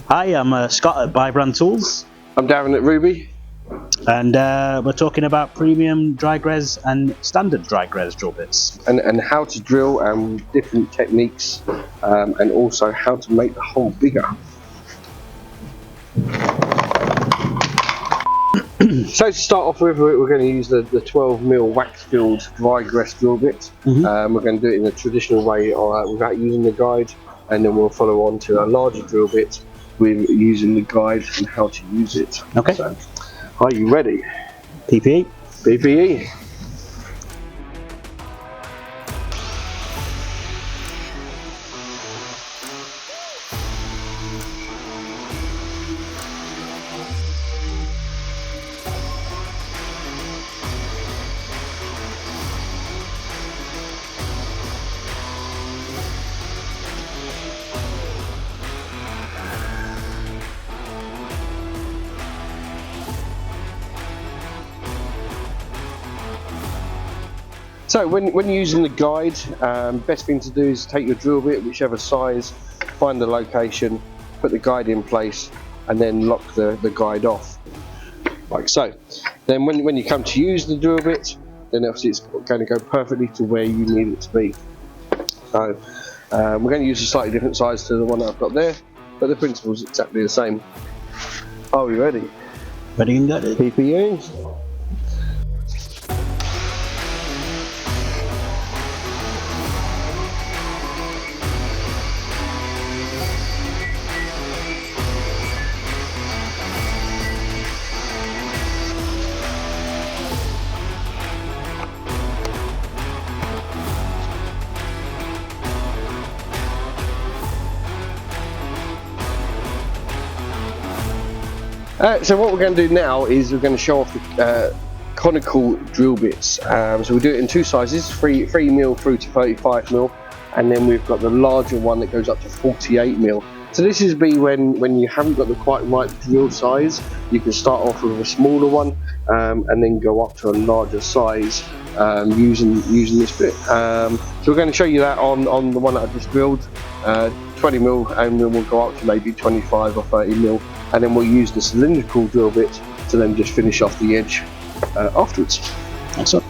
Hi, I'm Scott at Buy Brand Tools, I'm Darren at Rubi. and we're talking about premium dry gres and standard dry gres drill bits. And how to drill and different techniques, and also how to make the hole bigger. So to start off with, we're going to use the 12mm wax filled dry gres drill bit. We're going to do it in a traditional way without using the guide, and then we'll follow on to a larger drill bit with using the guide and how to use it. Okay. So, are you ready? PPE. PPE. So when using the guide, best thing to do is take your drill bit, whichever size, find the location, put the guide in place, and then lock the guide off, like so. Then when you come to use the drill bit, then obviously it's going to go perfectly to where you need it to be. So we're going to use a slightly different size to the one that I've got there, but the principle is exactly the same. Are we ready? Ready and got it. PPE. So what we're going to do now is we're going to show off the conical drill bits. So we do it in two sizes, 3mm through to 35mm, and then we've got the larger one that goes up to 48mm. So this is when you haven't got the quite right drill size, you can start off with a smaller one and then go up to a larger size using this bit. So we're going to show you that on the one that I just drilled, 20mm, and then we'll go up to maybe 25 or 30mm, and then we'll use the cylindrical drill bit to then just finish off the edge afterwards. Excellent.